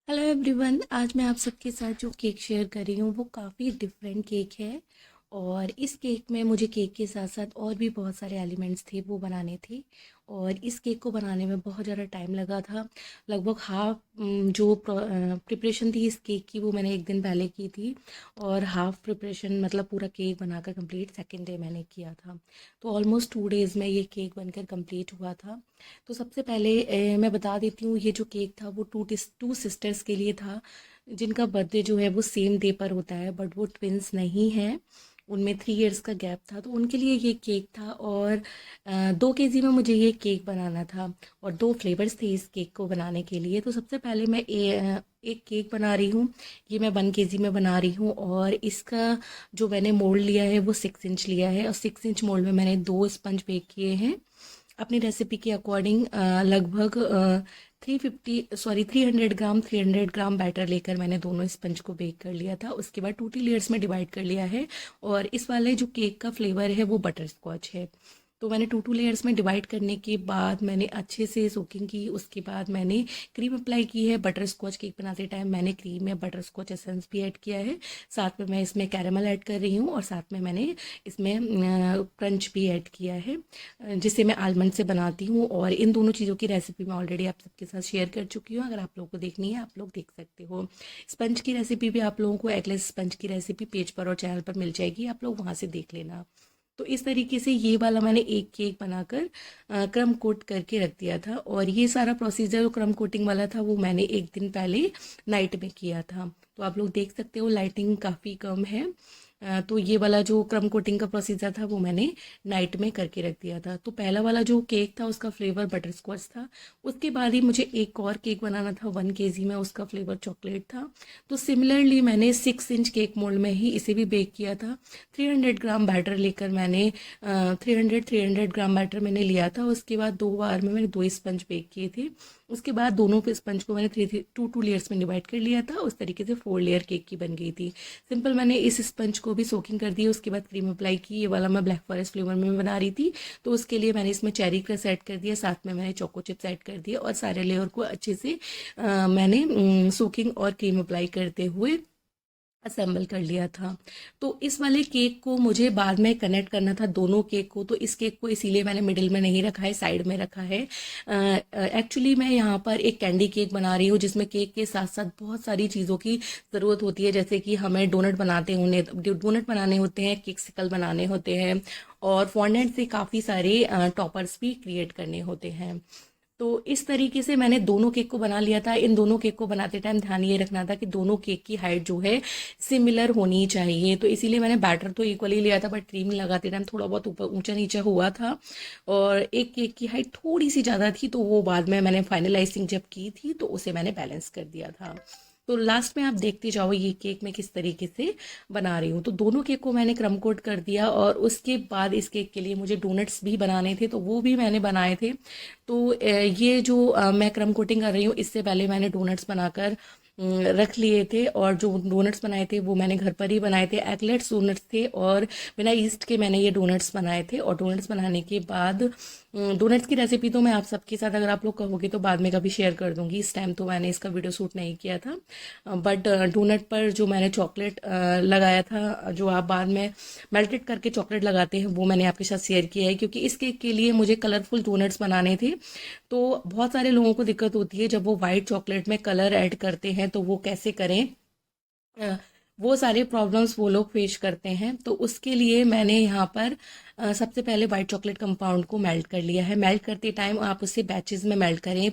Hello everyone. आज मैं आप सबके साथ जो केक शेयर कर रही हूँ वो काफ़ी डिफरेंट केक है। और इस केक में मुझे केक के साथ साथ और भी बहुत सारे एलिमेंट्स थे वो बनाने थे। और इस केक को बनाने में बहुत ज़्यादा टाइम लगा था। लगभग हाफ जो प्रिपरेशन थी इस केक की वो मैंने एक दिन पहले की थी। और हाफ प्रिपरेशन मतलब पूरा केक बनाकर कंप्लीट सेकेंड डे मैंने किया था। तो ऑलमोस्ट 2 डेज़ में ये केक बनकर कंप्लीट हुआ था। तो सबसे पहले मैं बता देती हूँ, ये जो केक था वो टू सिस्टर्स के लिए था जिनका बर्थडे जो है वो सेम डे पर होता है, बट वो ट्विंस नहीं हैं। उनमें 3 इयर्स का गैप था, तो उनके लिए ये केक था। और 2 केजी में मुझे ये केक बनाना था। और 2 फ्लेवर्स थे इस केक को बनाने के लिए। तो सबसे पहले मैं एक केक बना रही हूँ। ये मैं 1 केजी में बना रही हूँ। और इसका जो मैंने मोल्ड लिया है वो 6 इंच लिया है। और 6 इंच मोल्ड में मैंने 2 स्पंज बेक किए हैं अपनी रेसिपी के अकॉर्डिंग। लगभग 300 ग्राम बैटर लेकर मैंने दोनों स्पंज को बेक कर लिया था। उसके बाद 2 लेयर्स में डिवाइड कर लिया है। और इस वाले जो केक का फ्लेवर है वो बटर स्कॉच है। तो मैंने 2 लेयर्स में डिवाइड करने के बाद मैंने अच्छे से सोकिंग की। उसके बाद मैंने क्रीम अप्लाई की है। बटर स्कॉच केक बनाते टाइम मैंने क्रीम में बटर स्कॉच एसेंस भी ऐड किया है। साथ में मैं इसमें कैरेमल ऐड कर रही हूँ। और साथ में मैंने इसमें क्रंच भी ऐड किया है, जिसे मैं आलमंड से बनाती हूँ। और इन दोनों चीज़ों की रेसिपी मैं ऑलरेडी आप सबके साथ शेयर कर चुकी हूँ। अगर आप लोगों को देखनी है आप लोग देख सकते हो। स्पंज की रेसिपी भी आप लोगों को, एगलेस स्पंज की रेसिपी पेज पर और चैनल पर मिल जाएगी, आप लोग वहाँ से देख लेना। तो इस तरीके से ये वाला मैंने एक केक बनाकर क्रम कोट करके रख दिया था। और ये सारा प्रोसीजर जो क्रम कोटिंग वाला था वो मैंने एक दिन पहले नाइट में किया था। तो आप लोग देख सकते हो लाइटिंग काफ़ी कम है। तो ये वाला जो क्रम कोटिंग का प्रोसीजर था वो मैंने नाइट में करके रख दिया था। तो पहला वाला जो केक था उसका फ्लेवर बटर स्कॉच था। उसके बाद ही मुझे एक और केक बनाना था 1 केजी में, उसका फ्लेवर चॉकलेट था। तो सिमिलरली मैंने 6 इंच केक मोल्ड में ही इसे भी बेक किया था। 300 ग्राम बैटर लेकर मैंने 300 ग्राम बैटर मैंने लिया था। उसके बाद 2 बार में मैंने 2 स्पंज बेक किए थे। उसके बाद दोनों पे स्पंज को मैंने थ्री टू लेयर्स में डिवाइड कर लिया था। उस तरीके से 4 लेयर केक की बन गई थी। सिंपल मैंने इस स्पंज को भी सोकिंग कर दी। उसके बाद क्रीम अप्लाई की। ये वाला मैं ब्लैक फॉरेस्ट फ्लेवर में बना रही थी, तो उसके लिए मैंने इसमें चेरी क्रश ऐड कर दिया, साथ में मैंने चोको चिप्स ऐड कर दिए। और सारे लेयर को अच्छे से मैंने सोकिंग और क्रीम अप्लाई करते हुए असेंबल कर लिया था। तो इस वाले केक को मुझे बाद में कनेक्ट करना था दोनों केक को। तो इस केक को इसीलिए मैंने मिडिल में नहीं रखा है, साइड में रखा है। एक्चुअली मैं यहाँ पर एक कैंडी केक बना रही हूँ जिसमें केक के साथ साथ बहुत सारी चीज़ों की ज़रूरत होती है। जैसे कि हमें डोनट बनाने होते हैं, केक सिकल बनाने होते हैं, और फॉन्डेंट से काफ़ी सारे टॉपर्स भी क्रिएट करने होते हैं। तो इस तरीके से मैंने दोनों केक को बना लिया था। इन दोनों केक को बनाते टाइम ध्यान ये रखना था कि दोनों केक की हाइट जो है सिमिलर होनी चाहिए। तो इसीलिए मैंने बैटर तो इक्वली लिया था, बट क्रीम लगाते टाइम थोड़ा बहुत ऊपर ऊंचा नीचा हुआ था। और एक केक की हाइट थोड़ी सी ज़्यादा थी, तो वो बाद में मैंने फाइनलाइजिंग जब की थी तो उसे मैंने बैलेंस कर दिया था। तो लास्ट में आप देखते जाओ ये केक मैं किस तरीके से बना रही हूँ। तो दोनों केक को मैंने क्रम कोट कर दिया। और उसके बाद इस केक के लिए मुझे डोनट्स भी बनाने थे, तो वो भी मैंने बनाए थे। तो ये जो मैं क्रम कोटिंग कर रही हूँ इससे पहले मैंने डोनट्स बनाकर रख लिए थे। और जो डोनट्स बनाए थे वो मैंने घर पर ही बनाए थे। एगलेट्स डोनट्स थे और बिना ईस्ट के मैंने ये डोनट्स बनाए थे। और डोनट्स बनाने के बाद डोनट्स की रेसिपी तो मैं आप सबके साथ, अगर आप लोग कहोगे तो बाद में कभी शेयर कर दूंगी। इस टाइम तो मैंने इसका वीडियो शूट नहीं किया था। बट डोनट पर जो मैंने चॉकलेट लगाया था, जो आप बाद में मेल्टेड करके चॉकलेट लगाते हैं, वो मैंने आपके साथ शेयर किया है। क्योंकि इस केक के लिए मुझे कलरफुल डोनट्स बनाने थे। तो बहुत सारे लोगों को दिक्कत होती है जब वो वाइट चॉकलेट में कलर ऐड करते हैं, तो वो कैसे करें। अ, वो सारे प्रॉब्लम्स वो लोग फेस करते हैं। तो उसके लिए मैंने यहाँ पर सबसे पहले वाइट चॉकलेट कंपाउंड को मेल्ट कर लिया है। मेल्ट करते टाइम आप उसे बैचेस में मेल्ट करें।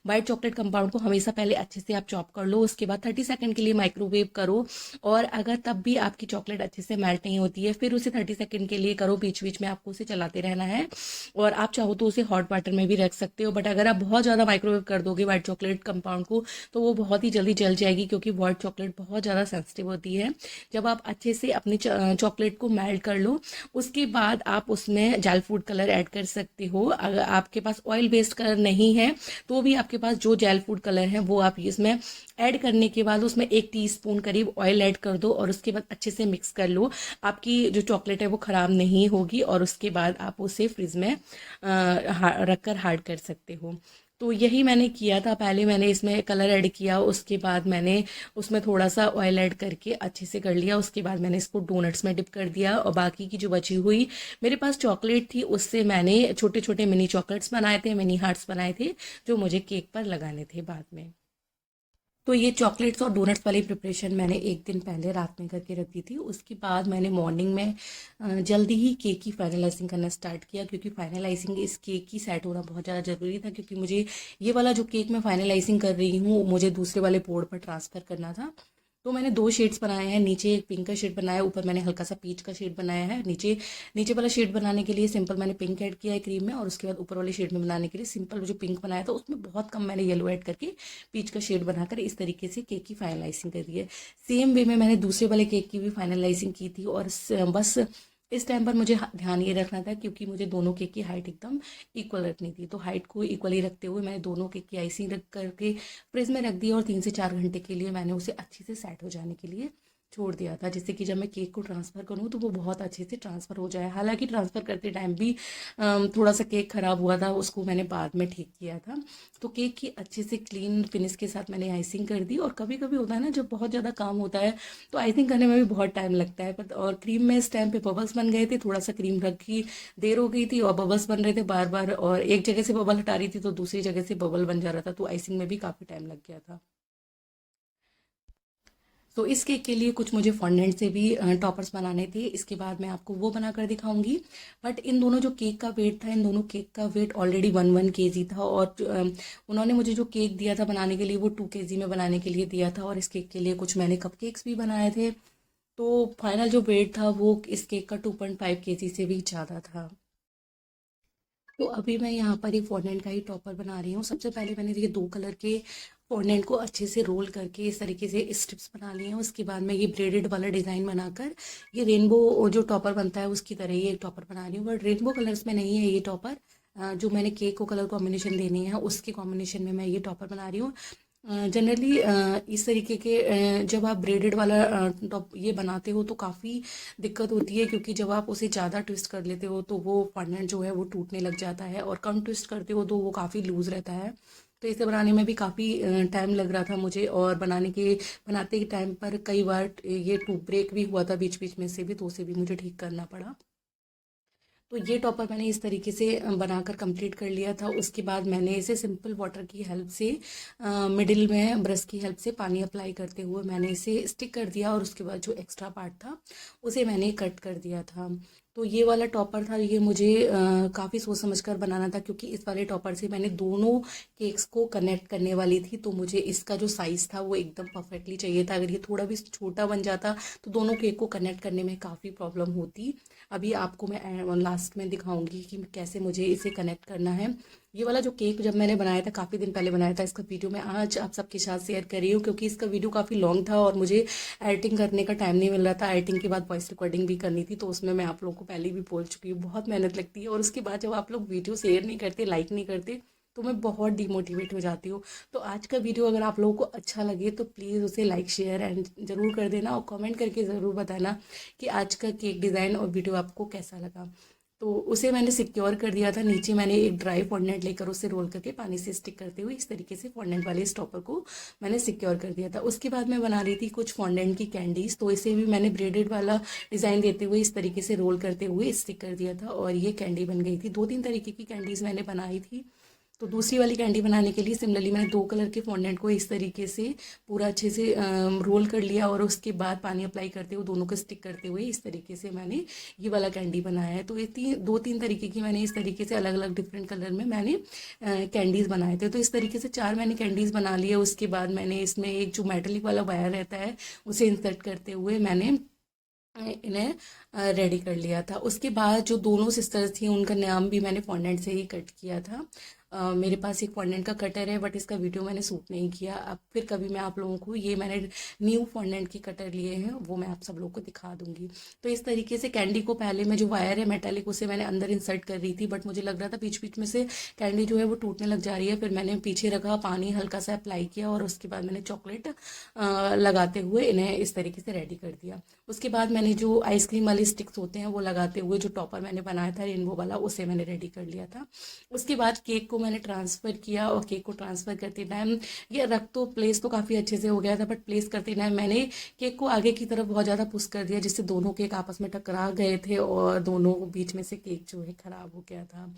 वाइट चॉकलेट कंपाउंड को हमेशा पहले अच्छे से आप चॉप कर लो। उसके बाद 30 सेकंड के लिए माइक्रोवेव करो। और अगर तब भी आपकी चॉकलेट अच्छे से मेल्ट नहीं होती है, फिर उसे 30 सेकंड के लिए करो। बीच बीच में आपको उसे चलाते रहना है। और आप चाहो तो उसे हॉट वाटर में भी रख सकते हो, बट अगर आप बहुत ज़्यादा माइक्रोवेव कर दोगे वाइट चॉकलेट कंपाउंड को तो वो बहुत ही जल्दी जल जाएगी, क्योंकि वाइट चॉकलेट बहुत ज़्यादा सेंसिटिव होती है। जब आप अच्छे से अपनी चॉकलेट को मेल्ट कर लो, उसके बाद आप उसमें जेल फूड कलर ऐड कर सकते हो। अगर आपके पास ऑयल बेस्ड कलर नहीं है तो भी आपके पास जो जेल फूड कलर है वो आप इसमें ऐड करने के बाद उसमें 1 टीस्पून करीब ऑयल ऐड कर दो। और उसके बाद अच्छे से मिक्स कर लो। आपकी जो चॉकलेट है वो ख़राब नहीं होगी। और उसके बाद आप उसे फ्रिज में रख कर हार्ड कर सकते हो। तो यही मैंने किया था। पहले मैंने इसमें कलर ऐड किया, उसके बाद मैंने उसमें थोड़ा सा ऑयल ऐड करके अच्छे से कर लिया। उसके बाद मैंने इसको डोनट्स में डिप कर दिया, और बाकी की जो बची हुई मेरे पास चॉकलेट थी उससे मैंने छोटे छोटे मिनी चॉकलेट्स बनाए थे, मिनी हार्ट्स बनाए थे, जो मुझे केक पर लगाने थे बाद में। तो ये चॉकलेट्स और डोनट्स वाली प्रिपरेशन मैंने एक दिन पहले रात में करके रख दी थी। उसके बाद मैंने मॉर्निंग में जल्दी ही केक की फाइनलाइजिंग करना स्टार्ट किया, क्योंकि फाइनलाइजिंग इस केक की सेट होना बहुत ज़्यादा ज़रूरी था, क्योंकि मुझे ये वाला जो केक मैं फाइनलाइजिंग कर रही हूँ मुझे दूसरे वाले बोर्ड पर ट्रांसफ़र करना था। तो मैंने दो शेड्स बनाए हैं, नीचे एक पिंक का शेड बनाया है, ऊपर मैंने हल्का सा पीच का शेड बनाया है। नीचे नीचे वाला शेड बनाने के लिए सिंपल मैंने पिंक ऐड किया है क्रीम में, और उसके बाद ऊपर वाले शेड में बनाने के लिए सिंपल जो पिंक बनाया था उसमें बहुत कम मैंने येलो ऐड करके पीच का शेड बनाकर इस तरीके से केक की फाइनलाइजिंग करी है। सेम वे में मैंने दूसरे वाले केक की भी फाइनलाइजिंग की थी, और बस इस टाइम पर मुझे ध्यान ये रखना था, क्योंकि मुझे दोनों केक की हाइट एकदम इक्वल रखनी थी। तो हाइट को इक्वली रखते हुए मैंने दोनों केक की आइसिंग रख करके फ्रिज में रख दिया, और 3 से 4 घंटे के लिए मैंने उसे अच्छे से सेट हो जाने के लिए छोड़ दिया था, जिससे कि जब मैं केक को ट्रांसफ़र करूँ तो वो बहुत अच्छे से ट्रांसफ़र हो जाए। हालांकि ट्रांसफ़र करते टाइम भी थोड़ा सा केक ख़राब हुआ था, उसको मैंने बाद में ठीक किया था। तो केक की अच्छे से क्लीन फिनिश के साथ मैंने आइसिंग कर दी। और कभी कभी होता है ना, जब बहुत ज़्यादा काम होता है तो आइसिंग करने में भी बहुत टाइम लगता है। पर और क्रीम में इस टाइम पे बबल्स बन गए थे, थोड़ा सा क्रीम रखी देर हो गई थी और बबल्स बन रहे थे बार बार, और एक जगह से बबल हटा रही थी तो दूसरी जगह से बबल बन जा रहा था, तो आइसिंग में भी काफ़ी टाइम लग गया था। तो इस केक के लिए कुछ मुझे फॉन्डेंट से भी टॉपर्स बनाने थे, इसके बाद मैं आपको वो बना कर दिखाऊंगी। बट इन दोनों जो केक का वेट था, इन दोनों केक का वेट ऑलरेडी 1 1 kg था, और उन्होंने मुझे जो केक दिया था बनाने के लिए वो 2 kg में बनाने के लिए दिया था, और इस केक के लिए कुछ मैंने कप केक्स भी बनाए थे। तो फाइनल जो वेट था वो इस केक का 2.5 kg से भी ज़्यादा था। तो अभी मैं यहाँ पर एक फॉन्डेंट का ही टॉपर बना रही हूँ। सबसे पहले मैंने ये 2 कलर के फॉन्डेंट को अच्छे से रोल करके इस तरीके से स्ट्रिप्स बना लिए हैं। उसके बाद मैं ये ब्रेडेड वाला डिज़ाइन बनाकर ये रेनबो जो टॉपर बनता है उसकी तरह ही एक टॉपर बना रही हूँ, बट रेनबो कलर्स में नहीं है ये टॉपर। जो मैंने केक को कलर कॉम्बिनेशन देनी है उसके कॉम्बिनेशन में मैं ये टॉपर बना रही हूँ। जनरली इस तरीके के जब आप ब्रेडेड वाला टॉप ये बनाते हो तो काफ़ी दिक्कत होती है, क्योंकि जब आप उसे ज़्यादा ट्विस्ट कर लेते हो तो वो फॉन्डेंट जो है वो टूटने लग जाता है, और कम ट्विस्ट करते हो तो वो काफ़ी लूज़ रहता है। तो इसे बनाने में भी काफ़ी टाइम लग रहा था मुझे, और बनाते के टाइम पर कई बार ये टू ब्रेक भी हुआ था बीच बीच में से भी, तो उसे भी मुझे ठीक करना पड़ा। तो ये टॉपर मैंने इस तरीके से बनाकर कंप्लीट कर लिया था। उसके बाद मैंने इसे सिंपल वाटर की हेल्प से मिडिल में ब्रश की हेल्प से पानी अप्लाई करते हुए मैंने इसे स्टिक कर दिया, और उसके बाद जो एक्स्ट्रा पार्ट था उसे मैंने कट कर दिया था। तो ये वाला टॉपर था, ये मुझे काफ़ी सोच समझ कर बनाना था, क्योंकि इस वाले टॉपर से मैंने दोनों केक्स को कनेक्ट करने वाली थी। तो मुझे इसका जो साइज़ था वो एकदम परफेक्टली चाहिए था। अगर ये थोड़ा भी छोटा बन जाता तो दोनों केक को कनेक्ट करने में काफ़ी प्रॉब्लम होती। अभी आपको मैं लास्ट में दिखाऊंगी कि कैसे मुझे इसे कनेक्ट करना है। ये वाला जो केक जब मैंने बनाया था काफ़ी दिन पहले बनाया था, इसका वीडियो मैं आज आप सबके साथ शेयर कर रही हूँ, क्योंकि इसका वीडियो काफ़ी लॉन्ग था और मुझे एडिटिंग करने का टाइम नहीं मिल रहा था। एडिटिंग के बाद वॉइस रिकॉर्डिंग भी करनी थी, तो उसमें मैं आप लोगों को पहले भी बोल चुकी हूँ बहुत मेहनत लगती है, और उसके बाद जब आप लोग वीडियो शेयर नहीं करते, लाइक नहीं करते, तो मैं बहुत डिमोटिवेट हो जाती हूँ। तो आज का वीडियो अगर आप लोगों को अच्छा लगे तो प्लीज़ उसे लाइक शेयर एंड ज़रूर कर देना, और कमेंट करके ज़रूर बताना कि आज का केक डिज़ाइन और वीडियो आपको कैसा लगा। तो उसे मैंने सिक्योर कर दिया था। नीचे मैंने एक ड्राई फॉन्डेंट लेकर उसे रोल करके पानी से स्टिक करते हुए इस तरीके से फॉन्डेंट वाले स्टॉपर को मैंने सिक्योर कर दिया था। उसके बाद मैं बना रही थी कुछ फॉन्डेंट की कैंडीज़, तो इसे भी मैंने ब्रेडेड वाला डिज़ाइन देते हुए इस तरीके से रोल करते हुए स्टिक कर दिया था, और ये कैंडी बन गई थी। 2 3 तरीके की कैंडीज़ मैंने बनाई थी। तो दूसरी वाली कैंडी बनाने के लिए सिमिलरली मैंने 2 कलर के फॉन्डेंट को इस तरीके से पूरा अच्छे से रोल कर लिया, और उसके बाद पानी अप्लाई करते हुए दोनों को स्टिक करते हुए इस तरीके से मैंने ये वाला कैंडी बनाया है। तो ये 2 3 तरीके की मैंने इस तरीके से अलग अलग डिफरेंट कलर में मैंने कैंडीज़ बनाए थे। तो इस तरीके से 4 मैंने कैंडीज़ बना लिए। उसके बाद मैंने इसमें एक जो मेटेलिक वाला वायर रहता है उसे इंसर्ट करते हुए मैंने इन्हें रेडी कर लिया था। उसके बाद जो दोनों सिस्टर्स थी उनका नाम भी मैंने फॉन्डेंट से ही कट किया था। मेरे पास एक फॉन्डेंट का कटर है, बट इसका वीडियो मैंने शूट नहीं किया। अब फिर कभी मैं आप लोगों को ये मैंने न्यू फॉन्डेंट के कटर लिए हैं वो मैं आप सब लोगों को दिखा दूंगी। तो इस तरीके से कैंडी को पहले मैं जो वायर है मेटालिक उसे मैंने अंदर इंसर्ट कर रही थी, बट मुझे लग रहा था बीच बीच में से कैंडी जो है वो टूटने लग जा रही है। फिर मैंने पीछे रखा, पानी हल्का सा अप्लाई किया, और उसके बाद मैंने चॉकलेट लगाते हुए इन्हें इस तरीके से रेडी कर दिया। उसके बाद मैंने जो आइसक्रीम वाले स्टिक्स होते हैं वो लगाते हुए जो टॉपर मैंने बनाया था रेनबो वाला उसे मैंने रेडी कर लिया था। उसके बाद केक को मैंने ट्रांसफ़र किया और केक को ट्रांसफ़र करते टाइम ये रख तो प्लेस तो काफ़ी अच्छे से हो गया था, बट प्लेस करते टाइम मैंने केक को आगे की तरफ बहुत ज़्यादा पुश कर दिया, जिससे दोनों केक आपस में टकरा गए थे और दोनों बीच में से केक जो है ख़राब हो गया था।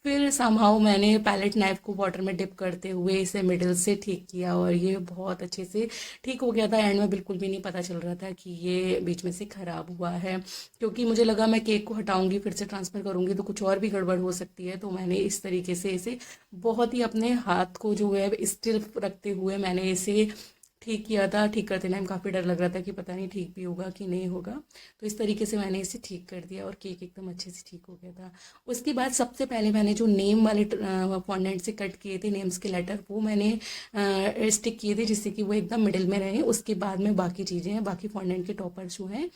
फिर समहाउ मैंने पैलेट नाइफ को वाटर में डिप करते हुए इसे मिडिल से ठीक किया और ये बहुत अच्छे से ठीक हो गया था। एंड में बिल्कुल भी नहीं पता चल रहा था कि ये बीच में से ख़राब हुआ है, क्योंकि मुझे लगा मैं केक को हटाऊंगी फिर से ट्रांसफ़र करूंगी तो कुछ और भी गड़बड़ हो सकती है। तो मैंने इस तरीके से इसे बहुत ही अपने हाथ को जो है स्टिल रखते हुए मैंने इसे ठीक किया था। ठीक करते टाइम काफ़ी डर लग रहा था कि पता नहीं ठीक भी होगा कि नहीं होगा, तो इस तरीके से मैंने इसे ठीक कर दिया और केक एकदम अच्छे से ठीक हो गया था। उसके बाद सबसे पहले मैंने जो नेम वाले फॉन्डेंट से कट किए थे नेम्स के लेटर, वो मैंने स्टिक किए थे जिससे कि वो एकदम मिडिल में रहे। उसके बाद में बाकी चीज़ें हैं, बाकी फॉन्डेंट के टॉपर्स जो हैं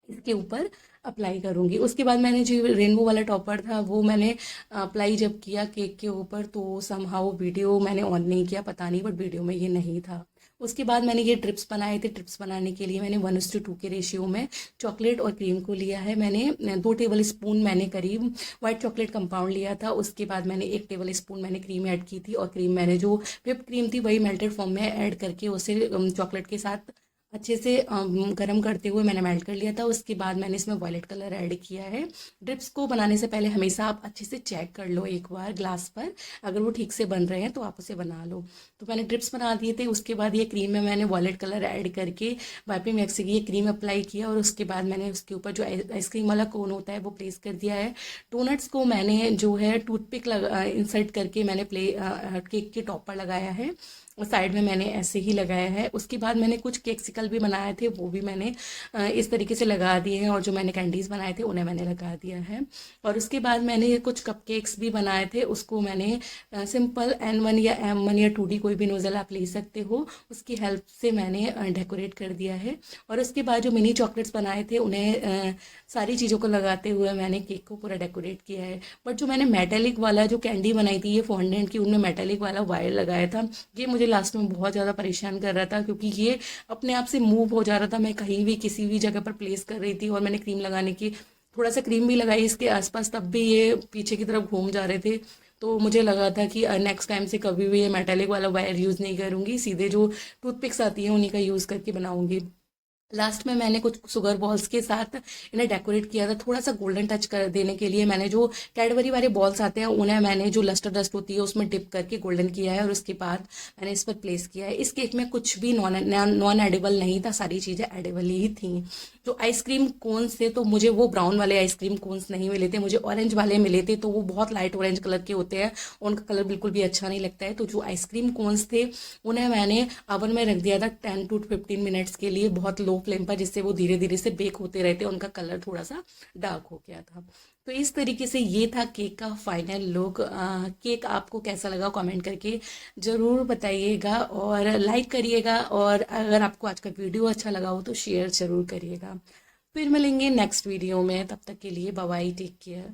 इसके ऊपर अप्लाई करूँगी। उसके बाद मैंने जो रेनबो वाला टॉपर था वो मैंने अप्लाई जब किया केक के ऊपर तो समहाउ वीडियो मैंने ऑन नहीं किया, पता नहीं, बट वीडियो में ये नहीं था। उसके बाद मैंने ये ट्रिप्स बनाए थे। ट्रिप्स बनाने के लिए मैंने 1:2 के रेशियो में चॉकलेट और क्रीम को लिया है। मैंने 2 टेबल स्पून मैंने करीब वाइट चॉकलेट कंपाउंड लिया था। उसके बाद मैंने 1 टेबल स्पून मैंने क्रीम ऐड की थी और क्रीम मैंने जो व्हिप क्रीम थी वही मेल्टेड फॉर्म में ऐड करके उसे चॉकलेट के साथ अच्छे से गर्म करते हुए मैंने मेल्ट कर लिया था। उसके बाद मैंने इसमें वॉयलेट कलर ऐड किया है। ड्रिप्स को बनाने से पहले हमेशा आप अच्छे से चेक कर लो एक बार ग्लास पर, अगर वो ठीक से बन रहे हैं तो आप उसे बना लो। तो मैंने ड्रिप्स बना दिए थे। उसके बाद ये क्रीम में मैंने वॉयलेट कलर ऐड करके वाइपिंग मैक्स से ये क्रीम अप्लाई किया और उसके बाद मैंने उसके ऊपर जो आइसक्रीम वाला कोन होता है वो प्लेस कर दिया है। डोनट्स को मैंने जो है टूथपिक इंसर्ट करके मैंने केक के टॉप पर लगाया है और साइड में मैंने ऐसे ही लगाया है। उसके बाद मैंने कुछ केक्सिकल भी बनाए थे, वो भी मैंने इस तरीके से लगा दिए हैं और जो मैंने कैंडीज़ बनाए थे उन्हें मैंने लगा दिया है। और उसके बाद मैंने कुछ कपकेक्स भी बनाए थे, उसको मैंने सिंपल N1 या M1 या 2D कोई भी नोज़ल आप ले सकते हो, उसकी हेल्प से मैंने डेकोरेट कर दिया है। और उसके बाद जो मिनी चॉकलेट्स बनाए थे उन्हें सारी चीज़ों को लगाते हुए मैंने केक को पूरा डेकोरेट किया है। बट जो मैंने मेटेलिक वाला जो कैंडी बनाई थी ये फॉन्डेंट की, उनमें मेटेलिक वाला वायर लगाया था, ये मुझे लास्ट में बहुत ज़्यादा परेशान कर रहा था क्योंकि ये अपने आप से मूव हो जा रहा था। मैं कहीं भी किसी भी जगह पर प्लेस कर रही थी और मैंने क्रीम लगाने की थोड़ा सा क्रीम भी लगाई इसके आसपास, तब भी ये पीछे की तरफ घूम जा रहे थे। तो मुझे लगा था कि नेक्स्ट टाइम से कभी भी ये मेटेलिक वाला वायर यूज़ नहीं करूँगी, सीधे जो टूथपिक्स आती हैं उन्हीं का यूज़ करके बनाऊँगी। लास्ट में मैंने कुछ शुगर बॉल्स के साथ इन्हें डेकोरेट किया था, थोड़ा सा गोल्डन टच कर देने के लिए। मैंने जो कैडबरी वाले बॉल्स आते हैं उन्हें मैंने जो लस्टर डस्ट होती है उसमें डिप करके गोल्डन किया है और उसके बाद मैंने इस पर प्लेस किया है। इस केक में कुछ भी नॉन एडिबल नहीं था, सारी चीज़ें एडिबल ही थी। जो आइसक्रीम कोन्स थे तो मुझे वो ब्राउन वाले आइसक्रीम कोन्स नहीं मिले थे, मुझे ऑरेंज वाले मिले थे। तो वो बहुत लाइट ऑरेंज कलर के होते हैं, उनका कलर बिल्कुल भी अच्छा नहीं लगता है। तो जो आइसक्रीम कोन्स थे उन्हें मैंने अवन में रख दिया था 10 to 15 मिनट्स के लिए बहुत लो फ्लेम पर, जिससे वो धीरे धीरे से बेक होते रहते, उनका कलर थोड़ा सा डार्क हो गया था। तो इस तरीके से ये था केक का फाइनल लुक। केक आपको कैसा लगा कमेंट करके ज़रूर बताइएगा और लाइक करिएगा, और अगर आपको आज का वीडियो अच्छा लगा हो तो शेयर ज़रूर करिएगा। फिर मिलेंगे नेक्स्ट वीडियो में, तब तक के लिए बाय बाय, टेक केयर।